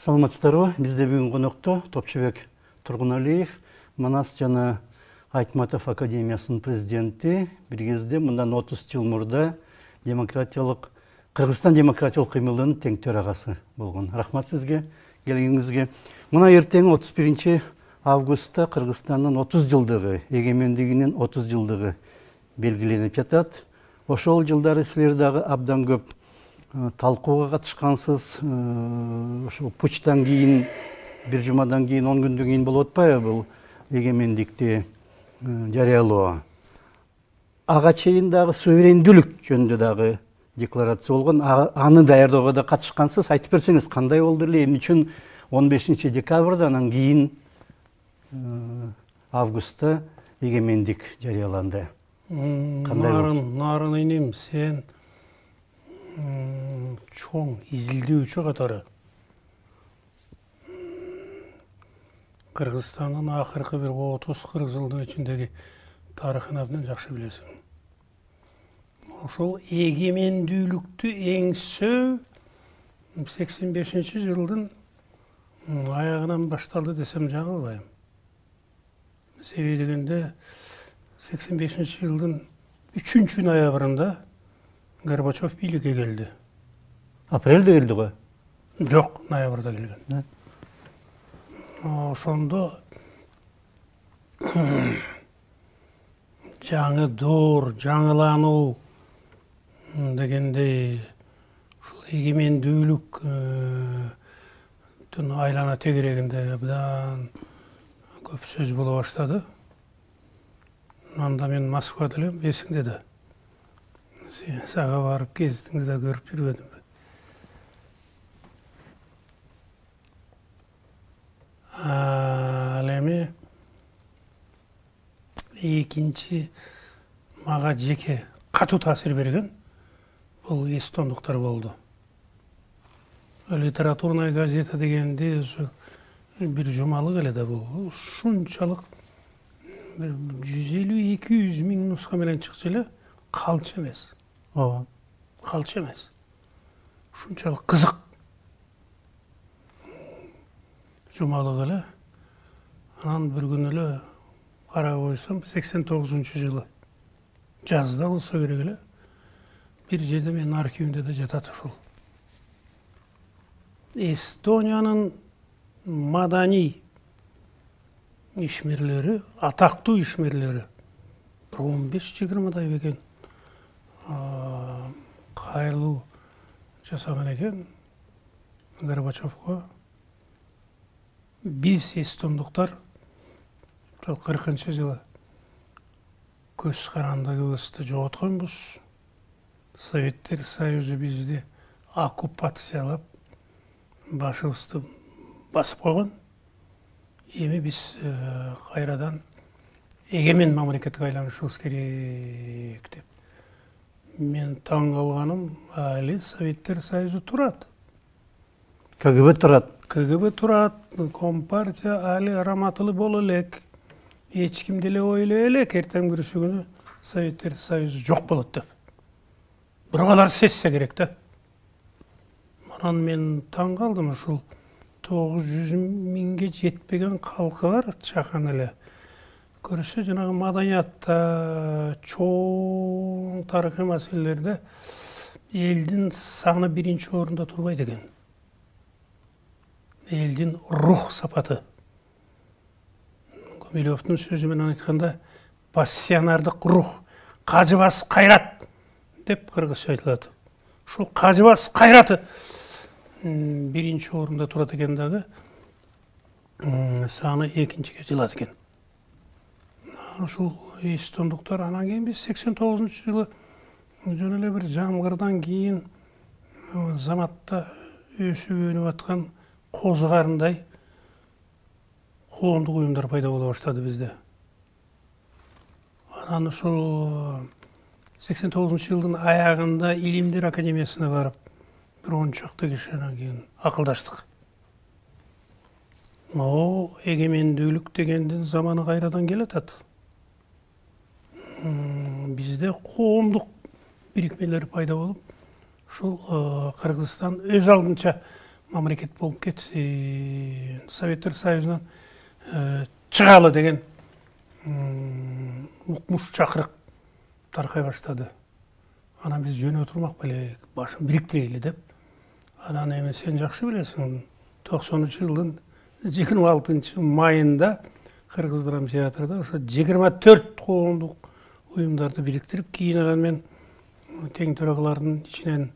Саламатсыздарбы? Бизде бүгүн конокто Топчубек Тургуналиев, Манас жана Айтматов академиясынын президенти. Бир кезде мындан 30 жыл мурда Кыргызстан демократиялык кыймылынын тең төрагасы болгон. Рахмат сизге келгениңизге. Мына эртең 31 августта Кыргызстандын 30 жылдыгы, эгемендигинин 30 жылдыгы белгиленип жатат. Ошол жылдары силер дагы абдан көп талкууга катышкансыз. Ошол пучтан кийин, бир жумадан кийин, 10 күндөн кийин болуп атпайбы бул эгемендикти жарыялоо. Ага чейин дагы суверендүүлүк жөнүндө дагы декларация болгон. Аны даярдоого да катышкансыз. Айтып берсеңиз, кандай болду эле, эмне үчүн 15 декабрда, анан кийин августта эгемендик жарыяланды? Нарын инем, сен чоң изилдөөчү катары Кыргызстандын акыркы бир 30-40 жылдын ичиндеги тарыхын абдан жакшы билесиң. Ошол эгемендүүлүктү эңсөө 85-жылдын аягынан башталды десем жаңылбайм. Себеби дегенде 85-жылдын 3-ноябрында Горбачев бийликке келди. Апрелде келди го? Жок, ноябрда келген. Ошондо жаңы доор, жаңылануу дегендей ушул эгемендүүлүктүн айлана тегерегинде абдан көп сөз боло баштады. Анда мен Москвада элем, эсиңде да. Сага барып кезиңди да көрүп жүрбөдүм. Ал эми экинчи мага жеке катуу таасир берген бул эстондуктар болду. Литературная газета дегенде бир жумалык эле да бул. Ушунчалык 150-200 миң нуска менен чыкчу эле, калчы эмес. Калчы эмес. Ушунчалык кызык жумалык эле. Анан бир күн эле карап койсом, 89-жылы жазда болсо керек эле. Бир жерде менин архивимде да жатат ушул. Эстониянын маданий ишмерлери, атактуу ишмерлери 15-20 бекен кайрылуу жасаган экен Горбачевго. Биз эстондуктар 40-жылы көз карандыгыбызды жоготконбуз. Советтер Союзу бизди оккупациялап, башыбызды басып койгон. Эми биз кайрадан эгемен мамлекетке айланышыбыз керек деп. Мен таң калганым, али Советтер Союзу турат. КГБ турат. КГБ турат, Компартия али раматылы боло элек. Эч ким деле ойлой элек, эртең бүрүсү күнү Советтер Союзу жок болот деп. Бирок алар сезсе керек да. Анан мен таң калдым, ушул 900 миңге жетпеген калкы бар чакан эле. Көрсө жанагы маданиятта, чоң тарыхый маселелерде элдин саны биринчи орунда турбайт экен. Элдин рух сапаты. Гумилевдин сөзү менен айтканда, пассионардык рух, кажыбас кайрат деп кыргызча айтылат. Ушул кажыбас кайраты биринчи орунда турат экен дагы, саны экинчиге жылат экен. Ушул эстондуктар анан кийин биз 89-жылы жөн эле бир жамгырдан кийин заматта өсүп өнүп аткан козу карындай коомдук уюмдар пайда боло баштады бизде. Анан ушул 89-жылдын аягында Илимдер академиясына барып, бир 10 чакты кишинен кийин акылдаштык. Эгемендүүлүк дегендин заманы кайрадан келатат. Бизде коомдук бирикмелер пайда болуп, ушул Кыргызстан өз алдынча мамлекет болуп кетсин, Советтер Союзунан чыгалы деген укмуш чакырык таркай баштады. Анан биз жөнө турмак белек, башын бириктирели деп. Анан эми сен жакшы билесиң, 90-жылдын 26 майында Кыргыз драма театрда ошо 24 коомдук уюмдарды бириктирип, кийин анан мен тең төрагылардын ичинен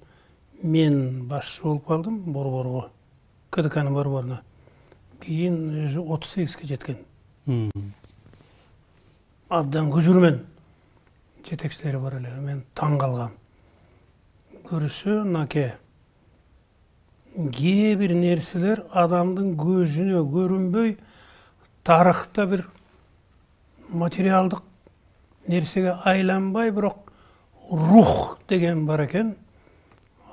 мен башчы болуп калдым борборго, КДКнын борборуна. Кийин өзү 38ге жеткен. Абдан күжүрмен жетекчилери бар эле. Мен таң калгам. Көрүсө наке. Кээ бир нерселер адамдын көзүнө көрүнбөй, тарыхта бир материалдык нерсеге айланбай, бирок рух деген бар экен.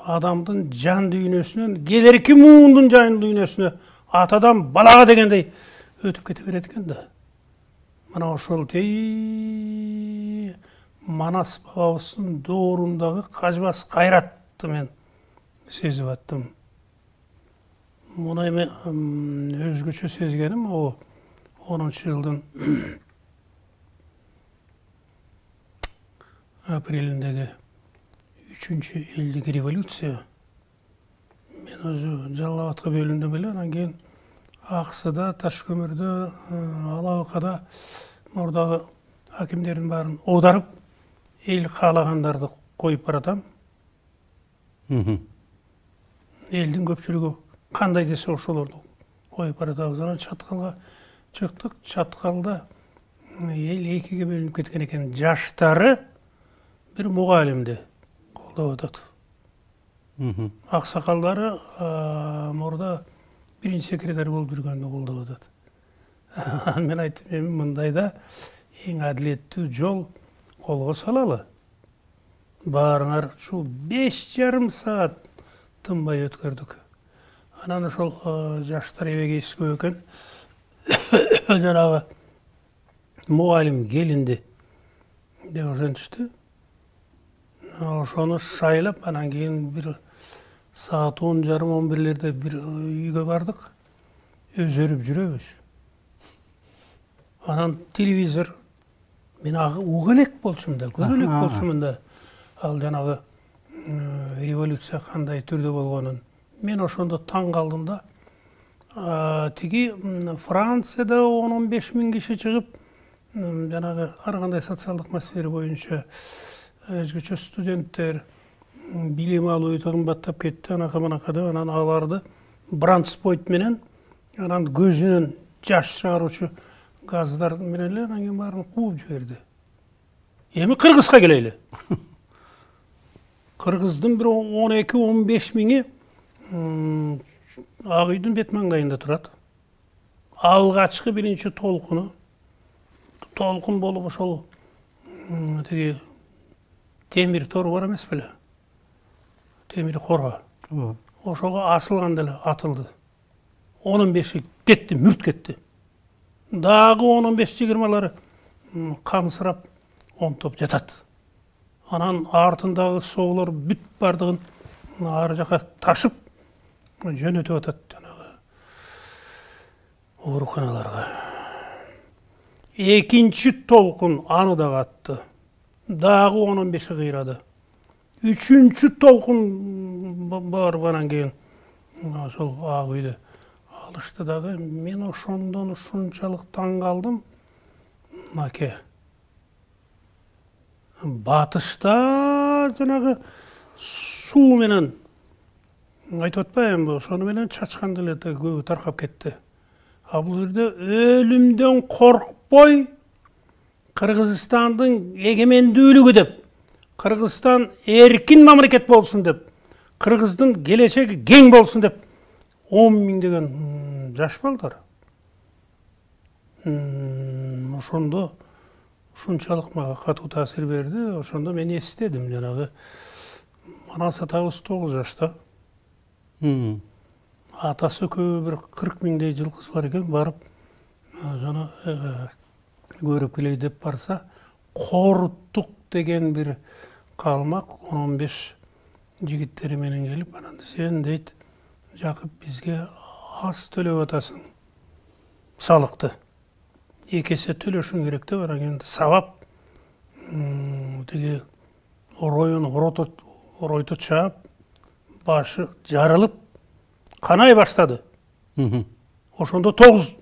Адамдын жан дүйнөсүнөн келерки муундун жан дүйнөсүнө атадан балага дегендей өтүп кете берет экен да. Мына ошол Манас бабабыздын доорундагы кажбас кайратты мен сезип аттым. Муну эми өзгөчө сезгеним о 10-жылдын апрелиндеги 3-чү элдик революция. Мен өзү Жалал Абадка бөлүндүм эле, анан кийин Аксыда, Ташкөмүрдө, Алабыкада мурдагы акимдердин баарын оодарып, эл каалагандарды коюп баратам. Элдин көпчүлүгү кандай десе ошолорду коюп баратабыз. Анан Чаткалга чыктык. Чаткалда эл экиге бөлүнүп кеткен экен. Жаштары бир мугалимди колдоп атат. Аксакалдары мурда биринчи секретарь болуп жүргөндү колдоп атат. Мен айттым, эми мындайда эң адилеттүү жол колго салалы. Баарыңар ушул 5,5 саат тынбай өткөрдүк. Анан ошол жаштар эбеге искөө экен. Жанагы мугалим келинди деп ошентишти. Ошону шайлап, анан кийин бир саат 10:30-11-лерде бир үйгө бардык. Өзөрүп жүрөбүз. Анан телевизор мен уга элек болчумун да, көрө элек болчумун да. Ал жанагы революция кандай түрдө болгонун. Мен ошондо таң калдым да. Тиги Францияда 10-15 миң киши чыгып, жанагы ар кандай социалдык маселелер боюнча өзгөчө студенттер билим алуу өтө кымбаттап кетти, анака деп, анан аларды бранспойт менен, анан көзүнөн жаш чыгаруучу газдар менен эле анан кийин баарын кууп жиберди. Эми Кыргызга келели. Кыргыздын бир 12-15 миңи Ак үйдүн бет маңдайында турат. Алгачкы биринчи толкун болуп ошол тиги темир тор бар эмес беле? Темир корго. Ошого асылганда эле атылды. 15 кетти, мүрт кетти. Дагы 15-20лары камсырап онтоп жатат. Анан артындагы соолор бүт бардыгын ар жака ташып жөнөтүп атат жанагы ооруканаларга. Экинчи толкун аны да атты. Дагы 15 кыйрады. Үчүнчү толкун баргандан кийин ошол Ак үйдө алышты дагы. Мен ошондон ушунчалык таң калдым. Наке. Батышта жанагы суу менен айтып атпайбы, ошону менен чачканды эле көбү таркап кетти. А бул жерде өлүмдөн коркпой Кыргызстандын эгемендүүлүгү деп, Кыргызстан эркин мамлекет болсун деп, Кыргыздын келечеги кең болсун деп 10 миңдеген жаш балдар. Ошондо ушунчалык мага катуу таасир берди. Ошондо мен эстедим, жанагы Манас атабыз 9 жашта. Атасы көбү бир 40 миңдей жылкысы бар экен, барып жана көрүп келей деп барса, Коруттук деген бир калмак 10-15 жигиттери менен келип, анан сен дейт Жақып бізге аз төлеп атасың салықты. Екесе төлешің керек деп бараң енді сабап деге оройты чаап, башы жарылып, қанай баштады. Ошондо 9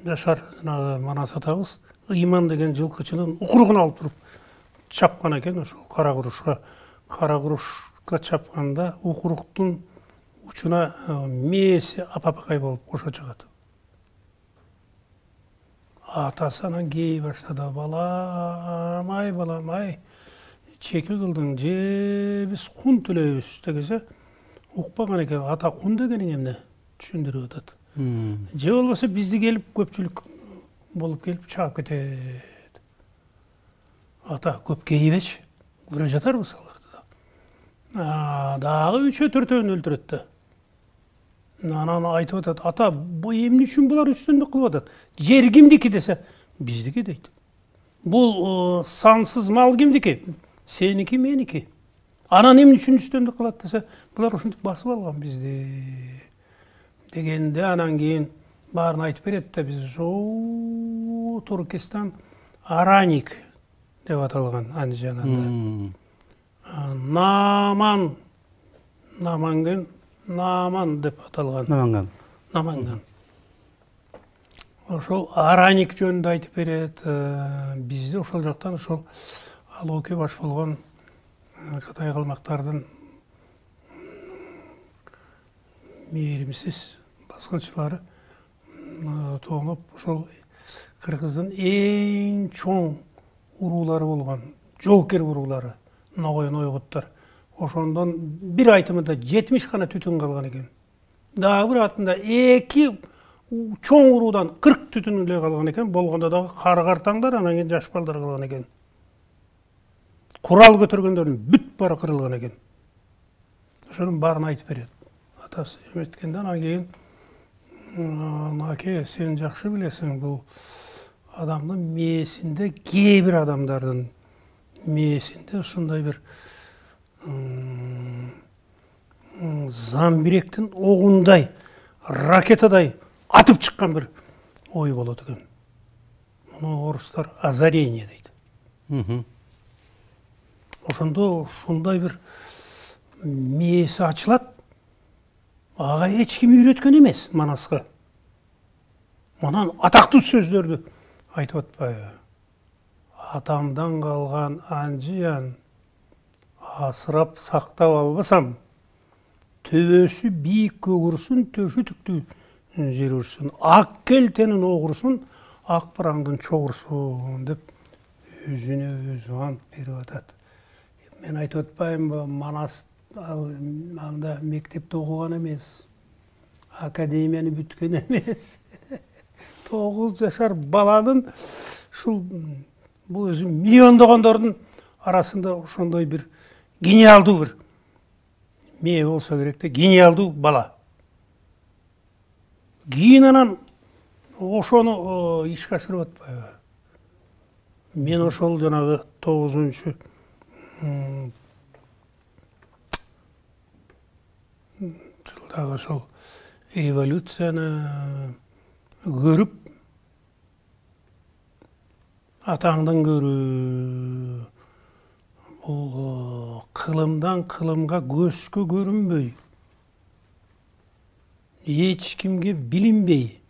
жашар Манас атабыз Ыйман деген жылқычының укуругун алып туруп чапкан экен. Ошол кара курушка чапканда укуруктун учуна мээси апапакай болуп кошо чыгат. Атасы анан кей баштады. Балам, чеки кылдың, же биз кун төлөйбүз дегенде укпаган экен. Ата кун дегениң эмне түшүндүрүп атат. Же болбосо бизди келип көпчүлүк болуп келип чаап кетет. Ата көп кейбечи, көрө жатарбыз аларды да. Дагы 3-4-өн өлтүрөт да. Анан айтып атат, ата бу эмне үчүн булар үстүндүк кылып атат? Жер кимдики десе, биздики дейт. Бул сансыз мал кимдики? Сеники, меники. Анан эмне үчүн үстүндүк кылат десе, булар ушинтип басып алган бизди дегенде анан кийин баарын айтып берет да, биз Туркестан Араник деп аталган Андижанда. Наман деп аталган. Наманган. Ошол Араник жөнүндө айтып берет. Бизди ошол жактан ошол Алоке баш болгон Кытай калмактардын мээримсиз баскынчылары тооноп ошол Кыргыздын эң чоң уруулары болгон жоокер уруулары, Ногоен ойгуттар. Ошондон бир айтымында 70 гана түтүн калган экен. Дагы бир атында 2 чоң уруудан 40 түтүн эле калган экен. Болгондо дагы кар-картаңдар, анан кийин жаш балдар калган экен. Курал көтөргөндөрдүн бүт баары кырылган экен. Ошонун баарын айтып берет. Атасы эметкенде анан кийин Наке, сен жакшы билесиң, бул адамдын мээсинде, кээ бир адамдардын мээсинде ушундай бир замбиректин огундай, ракетадай атып чыккан бир ой болот экен. Муну орустар озарение дейт. Ошондо ушундай бир мээси ачылат. Ага эч ким үйрөткөн эмес Манаска. Манан атактуу сөздөрдү айтып атпайбы? Атамдан калган анжыян асырап сактап албасам, төбөсү бийик көгүрсүн, төшү түктүү жер урсун, ак келтенин огурсун, ак параңдын чогурсун деп өзүнө өзү ант берип атат. Мен айтып атпаймынбы, Манас анда мектепте окуган эмес, академияны бүткөн эмес. 9 жашар баланын ушул бул өзү миллиондогондордун арасында ошондой бир гениалдуу бир мээ болсо керек да, гениалдуу бала. Кийин анан ошону ишке ашырып атпайбы? Мен ошол жанагы 9-жылдагы ошол революцияны көрүп, атаңдан көрүү, бул кылымдан кылымга көзгө көрүнбөй, эч кимге билинбей,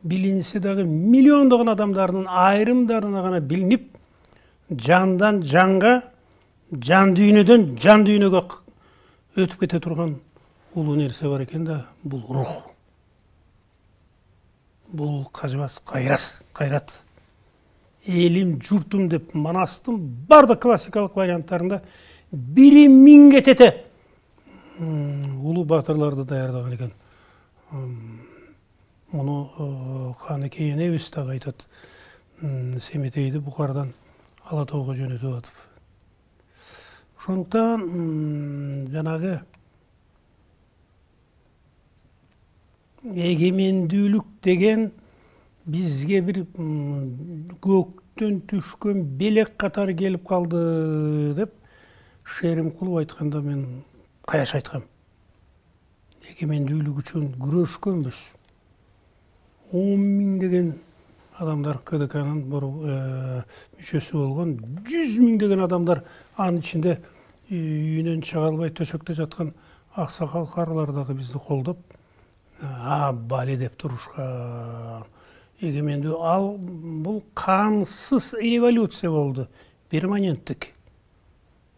билинсе дагы миллиондогон адамдардын айрымдарына гана билинип, жандан жанга, жан дүйнөдөн жан дүйнөгө өтүп кете турган улуу нерсе бар экен да, бул рух. Бул кажыбас кайрат. Элим, журтум деп Манастын бардык классикалык варианттарында 1000 тете улуу батырларды даярдаган экен. Муну Каныкей энебиз дагы айтат. Семетейди Бухардан Ала тоого жөнөтүп атып. Ошондуктан жанагы эгемендүүлүк деген бизге бир көктөн түшкөн белек катары келип калды деп Шеримкулов айтканда мен каяш айткам. эгемендүүлүк үчүн күрөшкөнбүз. 10 миңдеген адамдар КДКнын мүчөсү болгон, 100 миңдеген адамдар анын ичинде үйүнөн чыга албай төшөктө жаткан аксакал карылар дагы бизди колдоп, бали деп турушкан. Эгемендүү ал бул кансыз революция болду, перманенттик.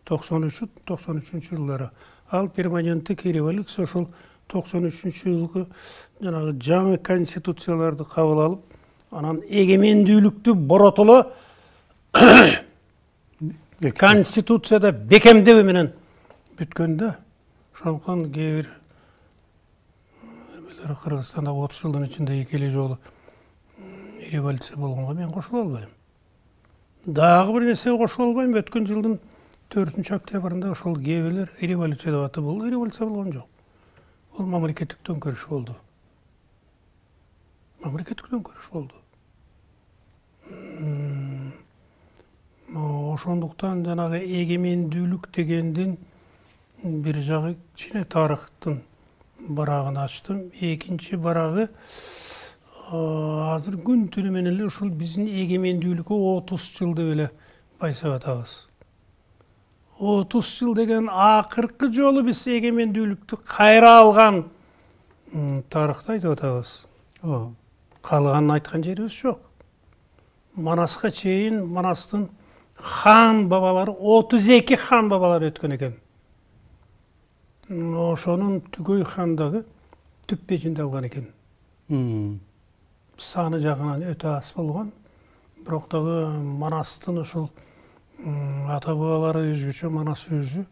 93-93 ал перманенттик революция ошол 93-жылгы жанагы жаңы конституцияларды кабыл алып, анан эгемендүүлүктү боротулу конституцияда бекемдөө менен бүткөндө, ошондуктан кээ бир Кыргызстанда 30 жылдын ичинде 2 эле жолу революция болгонго мен кошула албайм. Дагы бир нерсеге кошула албайм. Өткөн жылдын 4-октябрында ошол кээ бирлер революция деп атты. Бул революция болгон жок. Бул мамлекеттик төңкөрүш болду. Мамлекеттик төңкөрүш болду. Ошондуктан жанагы эгемендүүлүк дегендин бир жагы кичине тарыхтын барагын ачтым. Экинчи барагы азыр күн түнү менен эле ушул биздин эгемендүүлүккө 30 жыл деп эле байсап атабыз. 30 жыл деген акыркы жолу биз эгемендүүлүктү кайра алган тарыхты айтып атабыз. Калганын айткан жерибиз жок. Манаска чейин Манастын хан бабалары 32 хан бабалар өткөн экен. Ошонун Түгөй хан дагы түп бежинде алган экен. Саны жагынан өтө аз болгон. Бирок дагы Манастын ушул ата бабалары өзгөчө, Манас өзү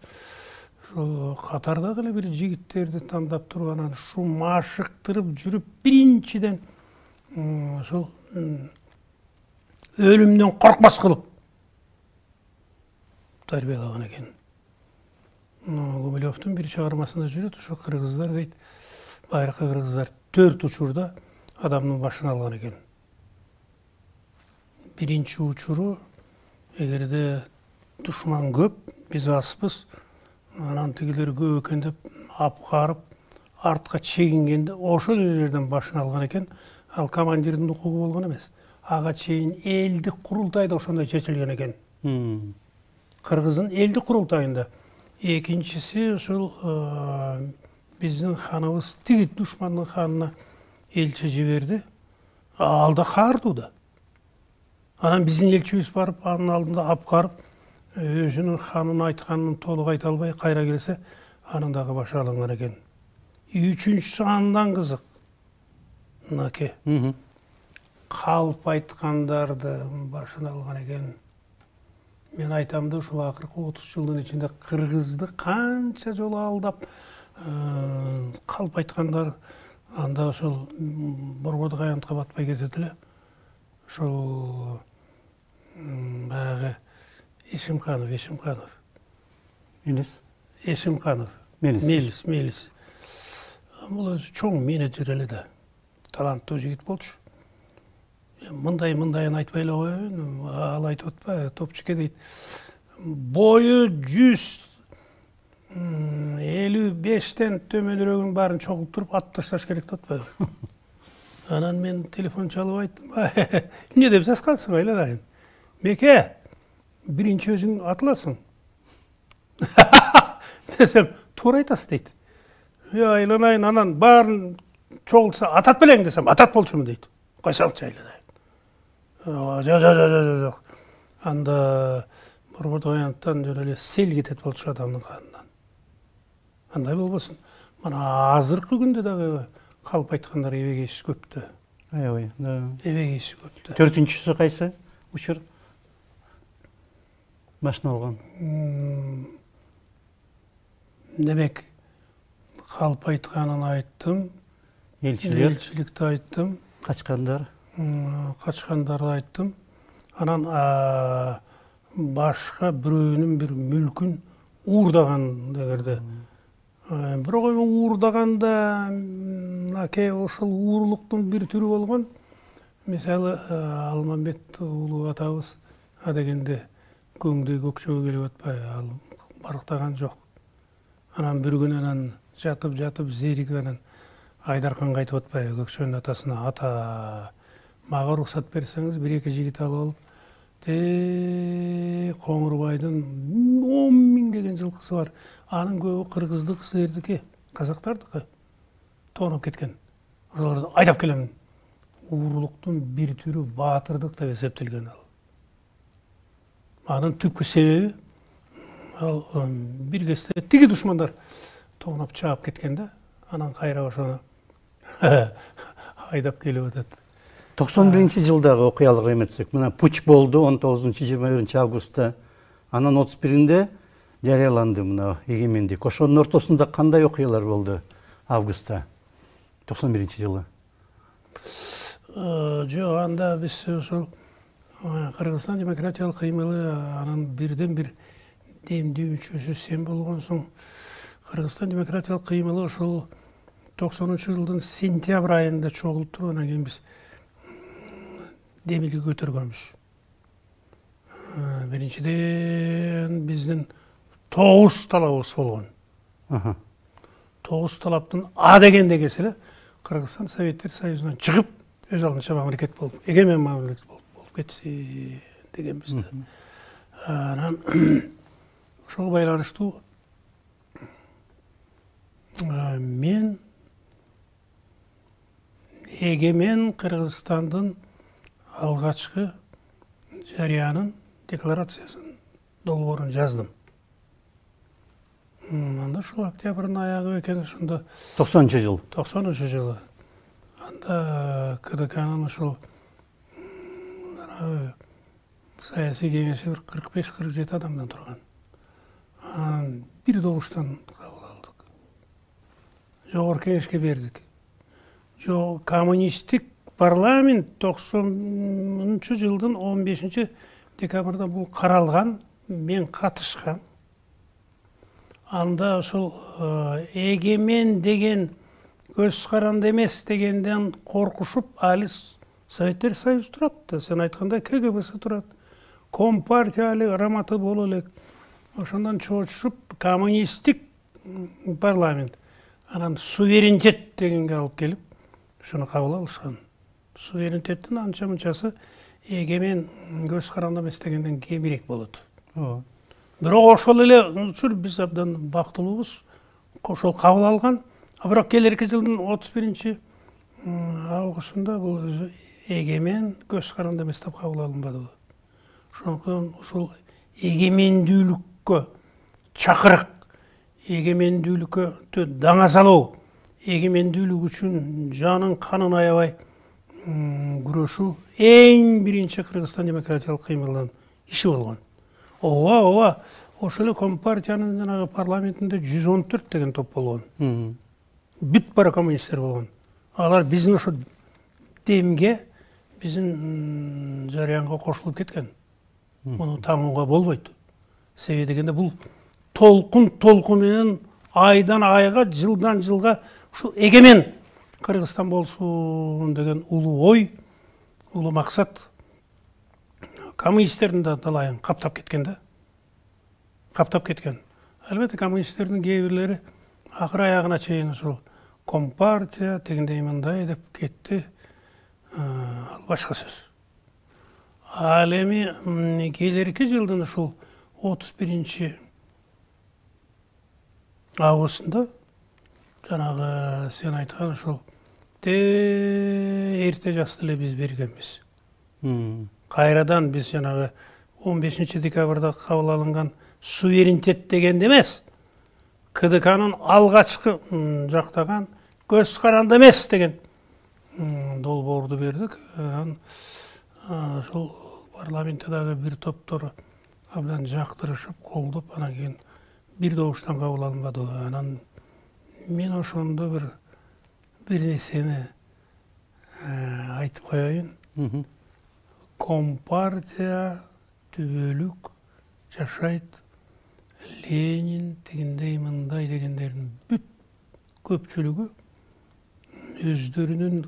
ошол катардагы эле бир жигиттерди тандап туруп, анан ушу машыктырып жүрүп, биринчиден ошол өлүмдөн коркпос кылып тарбиялаган экен. Гумилевдин бир чыгармасында жүрөт, ошо кыргыздар дейт, байыркы кыргыздар 4 учурда адамдын башын алган экен. Биринчи учуру, эгерде душман көп, биз азбыз, анан тигилер көп экен деп апкарып, артка чегингенде ошол жерден башын алган экен. Ал командирдин укугу болгон эмес. Ага чейин элдик курултайда ошондой чечилген экен. Кыргыздын элдик курултайында. Экинчиси ушул биздин ханыбыз тиги душмандын ханына элчи жиберди. Ал да каардуу да. Анан биздин элчибиз барып, анын алдында апкарып, өзүнүн ханын айтканын толук айта албай кайра келсе, анын дагы башы алынган экен. Үчүнчүсү андан кызык. Мынаке. Калп айткандарды башын алган экен. Мен айтам да, ушул акыркы 30 жылдын ичинде кыргызды канча жолу алдап, калп айткандар анда ошол борбордук аянтка батпай кетет эле. Ошол баягы Ишимканов. Эшимканов. Мелис. Бул өзү чоң менеджер эле да. Таланттуу жигит болчу. Мындайын айтпай эле коеюн, ал айтып атпайбы, топчуке дейт. Бою 155тен төмөнүрөгүн баарын чогулуп туруп ат ташташ керек деп атпайбы. Анан мен телефон чалып айттым. Эмне деп саскансың айланайын? Меке, биринчи өзүң атыласың. Десем, туура айтасыз дейт. Айланайын, анан баарын чогултса атат белең десем, атат болчумун дейт. Койсоңчу айланайын. Жок. Анда борбордук аянттан жөн эле сел кетет болчу адамдын канынан. Андай болбосун. Мына азыркы күндө дагы калп айткандар эбегейси көптү. Аябай. Эбегейси көптү. Төртүнчүсү кайсы учур? Башын алган. Демек, калп айтканын айттым. Элчиликти айттым. Качкандарды айттым. Анан башка бирөөнүн бир мүлкүн уурдаган дегерде. Бирок уурдаганда аке ошол уурулуктун бир түрү болгон. Мисалы, Алмамбет уулу атабыз адегенде көңдөй көкчөгө келип атпайбы, ал барктаган жок. Анан bir gün анан жатып зеригип анан Айдархан кайтып атпайбы Көкчөнүн атасына, ата мага уруксат берсеңиз 1-2 жигит алып алып Коңурбайдын 10 миңдеген жылкысы бар. Анын көбү кыргыздык, сиздердики, казактардыкы тонуп кеткен. Ошолорду айдап келем. Уурулуктун бир түрү баатырдык деп эсептелген ал. Анын түпкү себеби ал бир кезде тиги душмандар тоонап чаап кеткенде, анан кайра ошону айдап келип атат. 91-жылдагы окуяларга эметсек, мына пуч болду 19-21 августта. Анан 31-inde жарыяланды мына эгемендик. Ошонун ортосунда кандай окуялар болду августта 91-жылы? Жок, анда биз ошол Кыргызстан демократиялык кыймылы анын бирден бир демдөөчүсү сен болгонсуң. Кыргызстан демократиялык кыймылы ошол 90-жылдын сентябрь айында чогулуп туруп, анан кийин биз демилге көтөргөнбүз. Биринчиден биздин 9 талабыбыз болгон. 9 талаптын А дегенде келсе эле Кыргызстан Советтер Союзунан чыгып, өз алдынча мамлекет болуп, эгемен мамлекет болуп кетси дегенбиз да. Анан ошого байланыштуу мен эгемен Кыргызстандын алгачкы жарыянын декларациясын, долбоорун жаздым. Анда ушул октябрдын аягы экен, ошондо 90-жыл. 90-жылы. Анда КДКнын ушул саясий кеңеши 45-47 адамдан турган. Бир добуштан кабыл алдык. Жогорку кеңешке бердик. Коммунисттик парламент 90-жылдын 15-декабрда бул каралган, мен катышкам. Анда ошол эгемен деген көз каранды эмес дегенден коркушуп, али Советтер Союзу турат да, сен айткандай КГБсы турат. Компартия али раматы боло элек. Ошондон чоочуп коммунисттик парламент. Анан суверенитет дегенге алып келип, ушуну кабыл алышкан. Суверенитеттин анча-мынчасы эгемен көз каранды эмес дегенден кемирээк болот. Бирок ошол эле учур биз абдан бактылуубуз, ошол кабыл алган. Бирок келерки жылдын 31-августунда бул өзү эгемен көз каранды эмес деп кабыл алынбады. Ошондон ушул эгемендүүлүккө чакырык, эгемендүүлүккө даңа салуу, эгемендүүлүк үчүн жанын канын аябай күрөшүү эң биринчи Кыргызстан демократиялык кыймылынын иши болгон. Ооба, ошол эле Компартиянын жанагы парламентинде 114 деген топ болгон. Бүт бара коммунисттер болгон. Алар биздин ошо демге, биздин жарыянга кошулуп кеткен. Муну таңууга болбойт. Себеби дегенде бул толкун менен айдан айга, жылдан жылга ушул эгемен Кыргызстан болсун деген улуу ой, улуу максат коммунисттердин да далайын каптап кеткен да. Каптап кеткен. Албетте коммунисттердин кээ бирлери акыр аягына чейин ушул Компартия тегиндей мындай деп кетти. Башка сөз. Ал эми келерки жылдын ушул 31-августунда жанагы сен айткан ушул эрте жасты эле биз бергенбиз. Кайрадан биз жанагы 15-декабрда кабыл алынган суверенитет дегенде эмес, КДКнын алгачкы жактаган көз каранды эмес деген долбоорду бердик. Ошол парламентте дагы бир топтор абдан жактырышып, колдоп, анан кийин бир добуштан кабыл алынбады. Анан мен ошондо бир нерсени айтып коеюн. Компартия түбөлүк жашайт, Ленин тигиндей мындай дегендердин бүт көпчүлүгү өздөрүнүн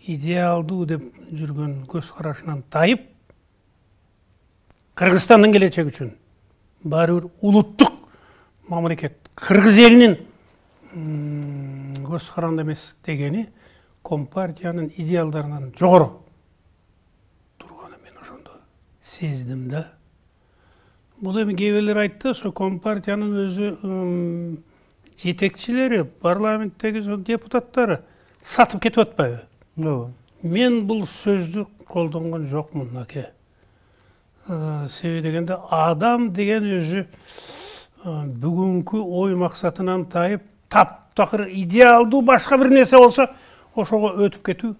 идеалдуу деп жүргөн көз карашынан тайып, Кыргызстандын келечеги үчүн баары бир улуттук мамлекет Кыргыз элинин көз каранды эмес дегени компартиянын идеалдарынан жогору турганын мен ошондо сездим да. Бул эми кээ бирлер айтты, ошо компартиянын өзү жетекчилери, парламенттеги депутаттары сатып кетип атпайбы? Ооба. Мен бул сөздү колдонгон жокмун, аке. Себеби дегенде адам деген өзү бүгүнкү ой максатынан тайып, таптакыр идеалдуу башка бир нерсе болсо, ошого өтүп кетүү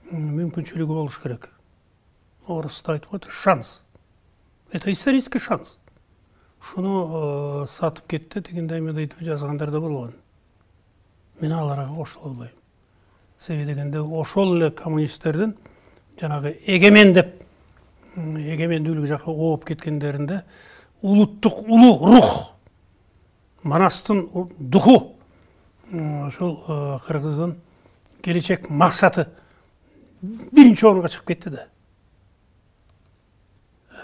мүмкүнчүлүгү болуш керек. Орусча айтып атат, шанс. Это исторический шанс. Шуну сатып кетти дегенде айтып жазгандар да болгон. Мен аларга кошула албайм. Себеби дегенде ошол эле коммунисттердин жанагы эгемен деп эгемендүүлүк жака ооп кеткендеринде улуттук улуу рух, Манастын духу, ошол Кыргыздын келечек максаты биринчи орунга чыгып кетти да.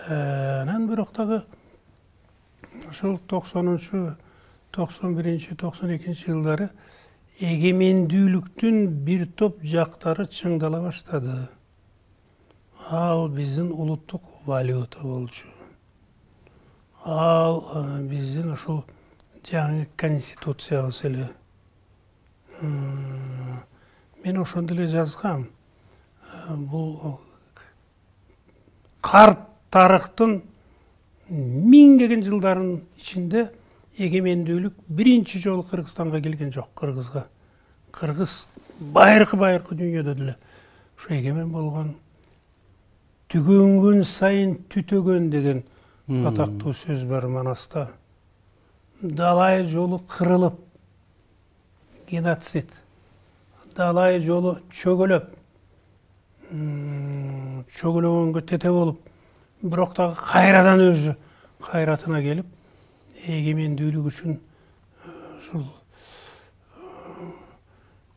Анан бирок дагы ошол 90-91, 92 жылдары эгемендүүлүктүн бир топ жактары чыңдала баштады. Ал биздин улуттук валюта болчу. Ал биздин ошол жаңы конституциябыз эле. Мен ошондо эле жазгам. Бул карт тарыхтын миңдеген жылдарын ичинде эгемендүүлүк биринчи жолу Кыргызстанга келген жок, Кыргызга. Кыргыз байыркы дүйнөдө деле ушу эгемен болгон. Түгөнгөн сайын түтөгөн деген атактуу сөз бар Манаста. Далай жолу кырылып, геноцид. Далай жолу чөгөлөп, чөгөлөгөнгө тете болуп, бирок дагы кайрадан өзү кайратына келип, эгемендүүлүк үчүн ушул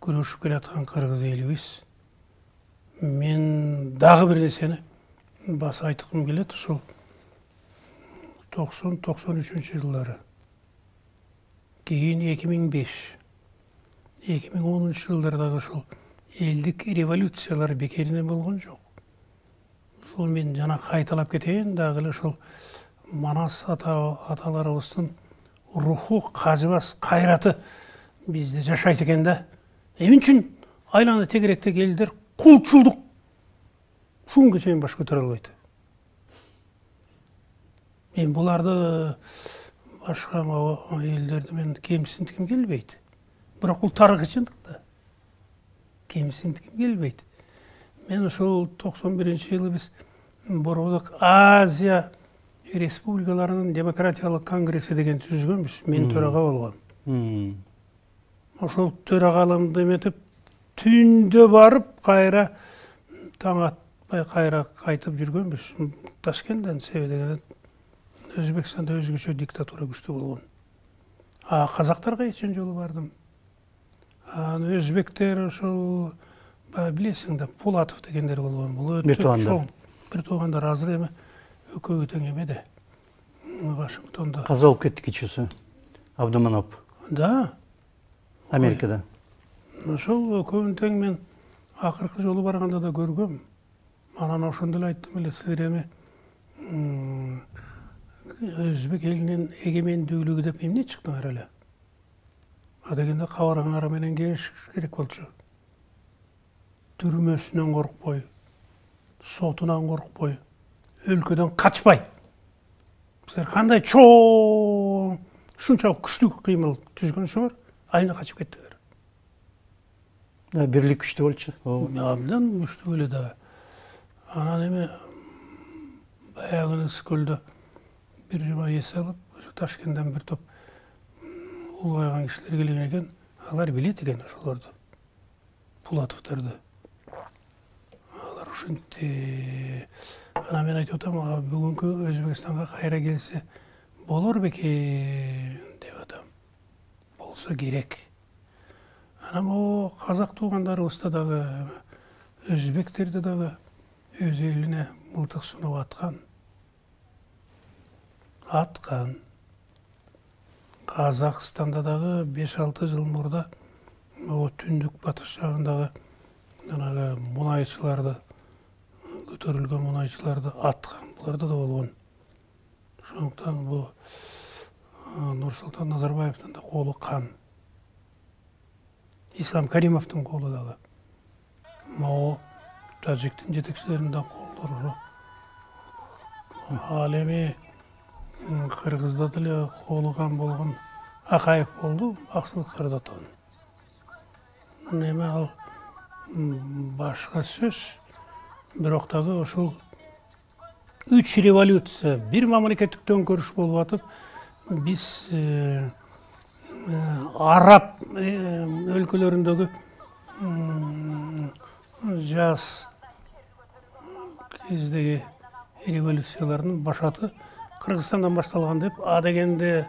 күрөшүп келаткан кыргыз элибиз. Мен дагы бир нерсени баса айткым келет, ушул 90-93 жылдары. Кийин 2005, 2010 жылдардагы ушул элдик революциялар бекеринен болгон жок. Ушул мен жана кайталап кетейин, дагы эле ушул Манас аталарыбыздын руху, кажыбас кайраты бизде жашайт экен да. Эмне үчүн айланды тегеректеги элдер кулчулдук ушунга чейин баш көтөрө албайт? Мен буларды башка элдерди мен кемсинтким келбейт. Бирок бул тарыхый чындык да. Кемсинтким келбейт. Мен ошол 91-жылы биз Борбордук Азия республикаларынын демократиялык конгресси деген түзгөнбүз. Мен төрага болгом. Ошол төрагалымды эметип, түндө барып, кайра таң атпай кайра кайтып жүргөнбүз. Ташкенттен, себеби Өзбекстанда өзгөчө диктатура күчтүү болгон. Казактарга эчен жолу бардым. Өзбектер ошол билесиң да, Пулатов дегендер болгон. Бул бир туугандар азыр эми экөөгө тең эмеде. Вашингтонда. Каза болуп кетти кичүүсү. Абдуманап. Да. Америкада. Ошол экөөнүн тең мен акыркы жолу барганда да көргөм. Анан ошондо эле айттым эле, силер эми Өзбек элинин эгемендүүлүгү деп эмне чыктыңар эле? Дегенде кабарыңар менен келиш керек болчу. Түрмөсүнөн коркпой, сотунан коркпой, өлкөдөн качпай. Силер кандай чоң, ушунчалык күчтүү кыймыл түзгөнсүңөр, айына качып кеттиңер. Бирлик күчтүү болчу. Абдан күчтүү эле да. Анан эми баягы Скөлдө бир жума эс алып, ошо Ташкенттен бир топ улгайган кишилер келген экен. Алар билет экен ошолорду. Пулатовдорду. Алар ушинтип. Анан мен айтып атам, бүгүнкү Өзбекстанга кайра келсе болор бекен деп атам. Болсо керек. Анан о казак туугандарыбызда дагы, өзбектерде дагы өз элине мылтык сунуп аткан. Қазақстанда дағы 5-6 жыл мұрда түндік батыс жағындағы мұнайшыларды, көтерілген мұнайшыларды атқан. Бұларда да болған. Сондықтан бұл Нұрсұлтан Назарбаевтың да қолы қан. Ислам Каримовтың қолы дағы. Мао Таджиктің жетекшілерінің қолдары. Алеме Қырғызда тілі қолы қан болған Ақаев болды, Ақсылықтарда тұғын. Неме ал башқа сөз, бір оқтағы ошол 3 революция, бір мамлекеттік төңкеріс болып атып, біз араб өлкөлөрүндөгү жас кездеги революциялардын башаты Кыргызстандан башталган деп, а дегенде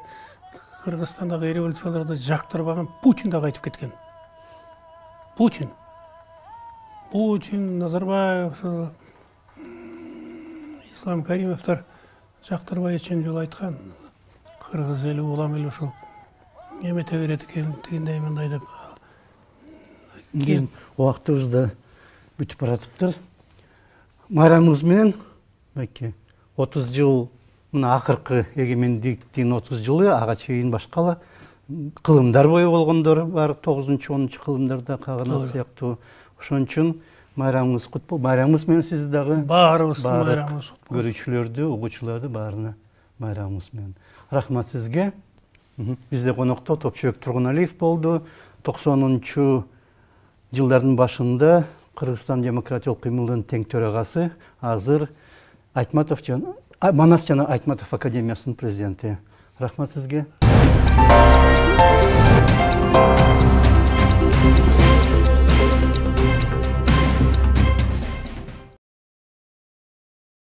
Кыргызстандагы революцияларды жактырбаган Путин да кайтып кеткен. Путин, Назарбаев, Ислам Каримовтар жактырбай эчен жол айткан. Кыргыз эли улам эле ушул эмете берет экен, тигиндей мындай деп. Биздин убактыбыз да бүтүп баратыптыр. Майрамыңыз менен 30 жыл мына акыркы эгемендиктин 30 жылы ага чейин башкала кылымдар бою болгондор бар, 9-10 кылымдарда калган сыяктуу. Ошон үчүн майрамыңыз кут болсун. Майрамыңыз менен сизди дагы баарыбыздын майрамыбыз кут болсун. Көрүүчүлөрдү, угуучуларды баарына майрамыңыз менен. Рахмат сизге. Бизде конокто Топчубек Тургуналиев болду. 90 жылдардын башында Кыргызстан демократиялык кыймылдын тең төрагасы, азыр Манас жана Айтматов академиясынын президенти. Рахмат сизге.